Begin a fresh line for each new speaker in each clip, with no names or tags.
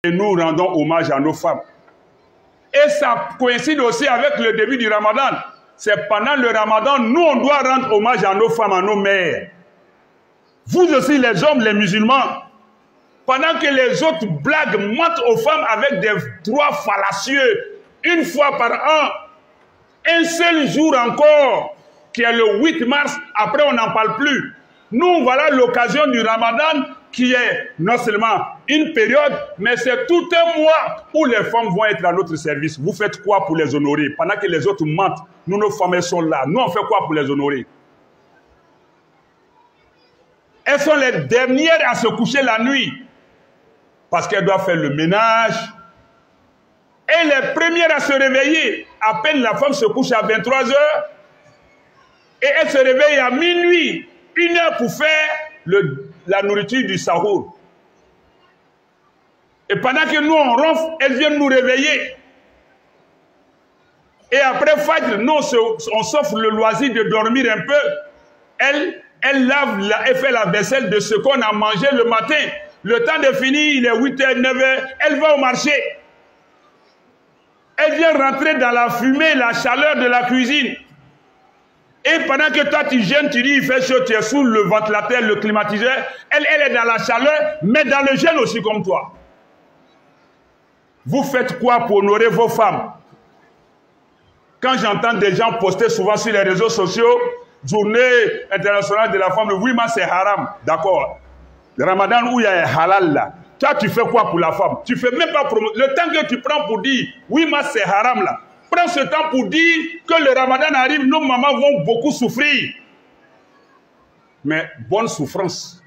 Et nous rendons hommage à nos femmes. Et ça coïncide aussi avec le début du Ramadan. C'est pendant le Ramadan, nous on doit rendre hommage à nos femmes, à nos mères. Vous aussi les hommes, les musulmans, pendant que les autres blagues mentent aux femmes avec des droits fallacieux, une fois par an, un seul jour encore, qui est le 8 mars, après on n'en parle plus. Nous, voilà l'occasion du Ramadan qui est non seulement une période, mais c'est tout un mois où les femmes vont être à notre service. Vous faites quoi pour les honorer? Pendant que les autres mentent, nous, nos femmes, elles sont là. Nous, on fait quoi pour les honorer? Elles sont les dernières à se coucher la nuit parce qu'elles doivent faire le ménage. Et les premières à se réveiller. À peine la femme se couche à 23 h et elle se réveille à minuit, 1 heure pour faire la nourriture du sahour. Et pendant que nous on ronfle, elles viennent nous réveiller. Et après Fajr, nous on s'offre le loisir de dormir un peu. Elle fait la vaisselle de ce qu'on a mangé le matin. Le temps de finir, il est 8 h, 9 h. Elle va au marché. Elle vient rentrer dans la fumée, la chaleur de la cuisine. Et pendant que toi tu gênes, tu dis il fait chaud, tu es sous le ventilateur, le climatiseur. Elle est dans la chaleur, mais dans le gel aussi comme toi. Vous faites quoi pour honorer vos femmes? Quand j'entends des gens poster souvent sur les réseaux sociaux, Journée internationale de la femme, le 8 mars c'est haram, d'accord. Le Ramadan où il y a un halal là. Toi, tu fais quoi pour la femme? Tu fais même pas promotion. Le temps que tu prends pour dire 8 mars c'est haram là. Prends ce temps pour dire que le Ramadan arrive, nos mamans vont beaucoup souffrir. Mais bonne souffrance,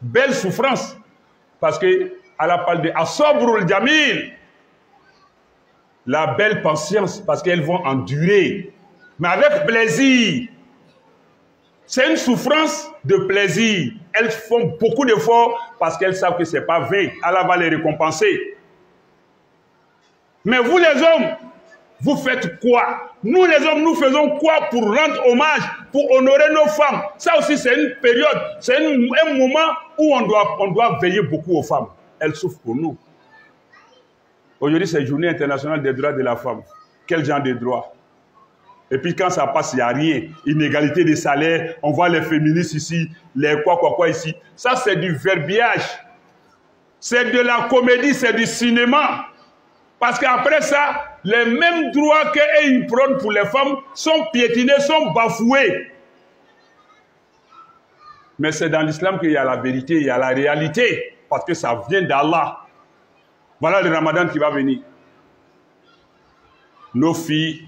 belle souffrance. Parce que Allah parle de Asobrul Jamil. La belle patience, parce qu'elles vont endurer. Mais avec plaisir. C'est une souffrance de plaisir. Elles font beaucoup d'efforts parce qu'elles savent que ce n'est pas vain. Allah va les récompenser. Mais vous les hommes, vous faites quoi? Nous les hommes, nous faisons quoi pour rendre hommage, pour honorer nos femmes? Ça aussi c'est une période, c'est un moment où on doit veiller beaucoup aux femmes. Elles souffrent pour nous. Aujourd'hui c'est Journée internationale des droits de la femme. Quel genre de droits? Et puis quand ça passe, il n'y a rien. Inégalité des salaires, on voit les féministes ici, les quoi ici. Ça, c'est du verbiage. C'est de la comédie, c'est du cinéma. Parce qu'après ça, les mêmes droits qu'ils prônent pour les femmes sont piétinés, sont bafoués. Mais c'est dans l'islam qu'il y a la vérité, il y a la réalité. Parce que ça vient d'Allah. Voilà le Ramadan qui va venir. Nos filles,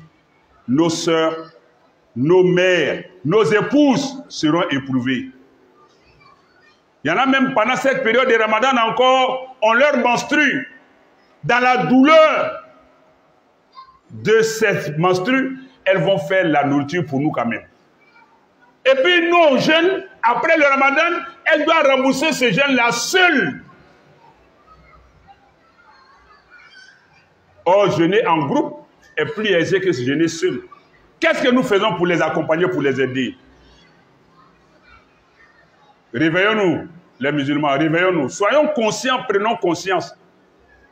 nos sœurs, nos mères, nos épouses seront éprouvées. Il y en a même pendant cette période de Ramadan encore, on leur menstrue. Dans la douleur de cette menstrue, elles vont faire la nourriture pour nous quand même. Et puis nos jeunes, après le Ramadan, elles doivent rembourser ces jeunes-là seuls. Or, jeûner en groupe est plus aisé que se jeûner seul. Qu'est-ce que nous faisons pour les accompagner, pour les aider? Réveillons-nous, les musulmans, réveillons-nous. Soyons conscients, prenons conscience.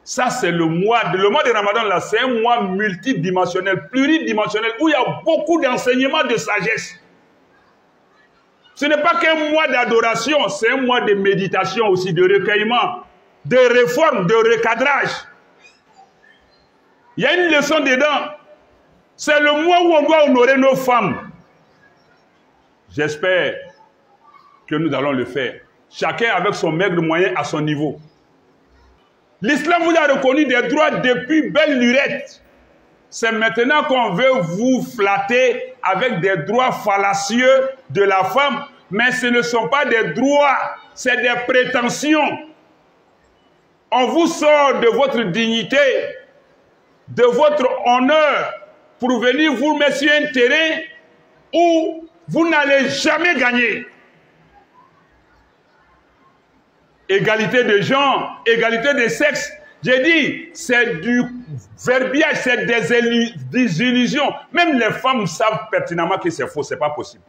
Ça, c'est le mois de Ramadan, là, c'est un mois multidimensionnel, pluridimensionnel, où il y a beaucoup d'enseignements de sagesse. Ce n'est pas qu'un mois d'adoration, c'est un mois de méditation aussi, de recueillement, de réforme, de recadrage. Il y a une leçon dedans. C'est le mois où on doit honorer nos femmes. J'espère que nous allons le faire. Chacun avec son maigre moyen à son niveau. L'islam vous a reconnu des droits depuis belle lurette. C'est maintenant qu'on veut vous flatter avec des droits fallacieux de la femme. Mais ce ne sont pas des droits, c'est des prétentions. On vous sort de votre dignité, de votre honneur, pour venir vous mettre sur un terrain où vous n'allez jamais gagner. Égalité de genre, égalité de sexe. J'ai dit, c'est du verbiage, c'est des illusions. Même les femmes savent pertinemment que c'est faux, c'est pas possible.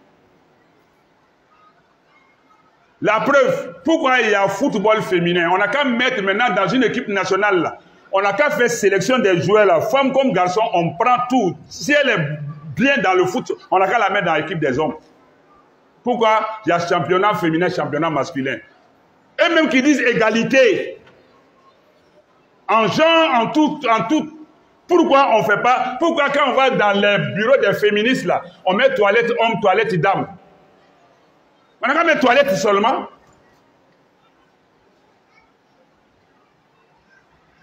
La preuve, pourquoi il y a football féminin? On n'a qu'à mettre maintenant dans une équipe nationale là. On n'a qu'à faire sélection des joueurs là. Femmes comme garçons, on prend tout. Si elle est bien dans le foot, on n'a qu'à la mettre dans l'équipe des hommes. Pourquoi? Il y a championnat féminin, championnat masculin. Eux-mêmes qui disent égalité. En genre, en tout. Pourquoi on ne fait pas? Pourquoi quand on va dans les bureaux des féministes là, on met toilette homme, toilette dame? On n'a qu'à mettre toilette seulement.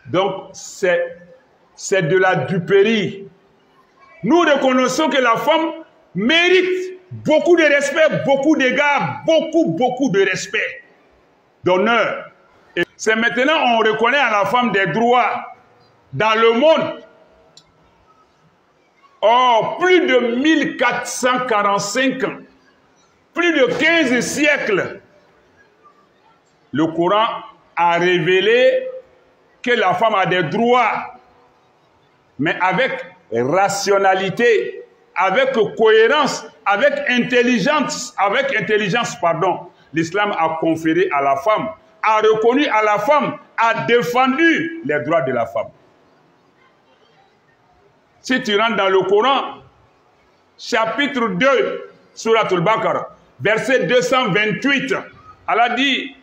Donc, c'est de la duperie. Nous reconnaissons que la femme mérite beaucoup de respect, beaucoup d'égards, beaucoup de respect, d'honneur. Et c'est maintenant on reconnaît à la femme des droits dans le monde. Or, plus de 1445 ans, plus de 15 siècles, le Coran a révélé que la femme a des droits, mais avec rationalité, avec cohérence, avec intelligence, pardon. L'islam a conféré à la femme, a reconnu à la femme, a défendu les droits de la femme. Si tu rentres dans le Coran, chapitre 2, Surat al-Baqarah, verset 228, Allah dit,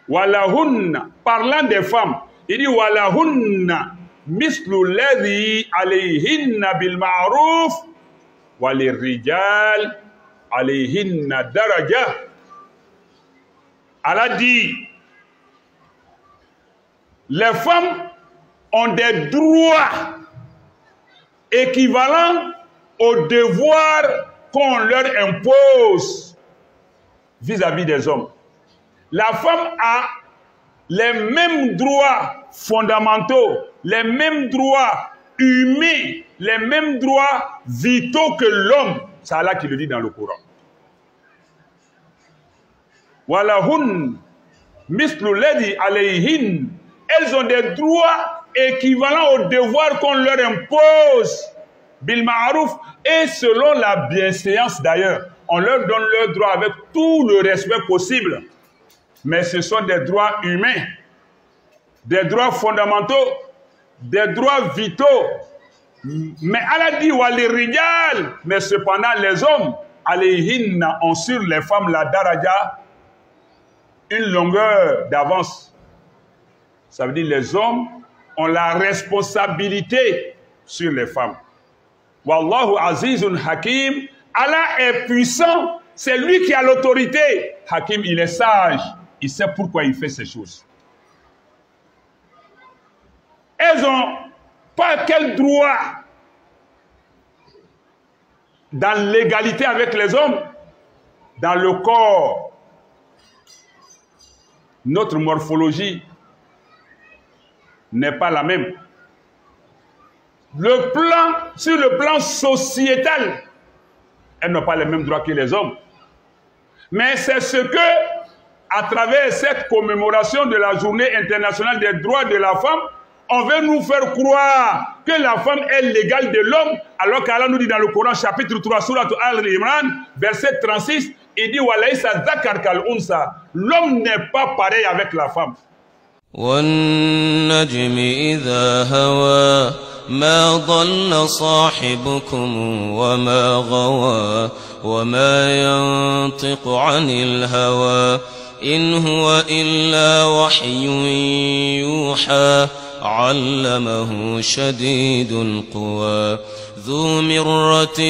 Walahunna, parlant des femmes, il dit Walahunna, mislu ladhi alayhinna bil ma'ruf, walirrijal alayhinna daraja. Allah dit, les femmes ont des droits équivalents aux devoirs qu'on leur impose vis-à-vis des hommes. La femme a les mêmes droits fondamentaux, les mêmes droits humains, les mêmes droits vitaux que l'homme. C'est Allah qui le dit dans le Coran. Walahun mislu ladhi alayhin. Elles ont des droits équivalents aux devoirs qu'on leur impose. Bil ma'aruf, et selon la bienséance d'ailleurs. On leur donne leurs droits avec tout le respect possible. Mais ce sont des droits humains, des droits fondamentaux, des droits vitaux. Mais Allah dit walirrijal, mais cependant les hommes, alayhinna, ont sur les femmes la daraja, une longueur d'avance. Ça veut dire les hommes ont la responsabilité sur les femmes. Wallahu azizun hakim, Allah est puissant, c'est lui qui a l'autorité. Hakim, il est sage, il sait pourquoi il fait ces choses. Elles n'ont pas quel droit dans l'égalité avec les hommes, dans le corps. Notre morphologie n'est pas la même. Sur le plan sociétal, elles n'ont pas les mêmes droits que les hommes. Mais c'est ce que, à travers cette commémoration de la journée internationale des droits de la femme, on veut nous faire croire que la femme est l'égale de l'homme, alors qu'Allah nous dit dans le Coran, chapitre 3, Surat Al-Imran, verset 36, il dit Walaïsa zakar kal unsa. L'homme n'est pas pareil avec la femme.
وَالنَّجْمِ إِذَا هَوَى مَا ضَلَّ صَاحِبُكُمْ وَمَا غَوَى وَمَا يَنطِقُ عَنِ الْهَوَى إِنْ هُوَ إِلَّا وَحْيٌ يُوحَى عَلَّمَهُ شَدِيدُ الْقُوَى ذُو مِرَّةٍ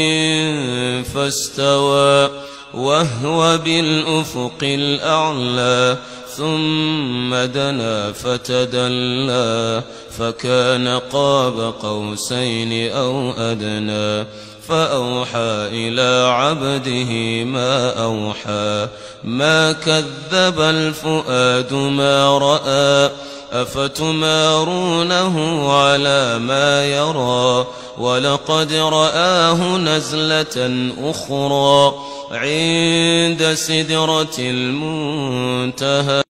فَاسْتَوَى وَهُوَ بِالْأُفُقِ الْأَعْلَى ثم دنا فتدلى فكان قاب قوسين أو أدنى فأوحى إلى عبده ما أوحى ما كذب الفؤاد ما رأى أفتمارونه على ما يرى ولقد رآه نزلة أخرى عند سدرة المنتهى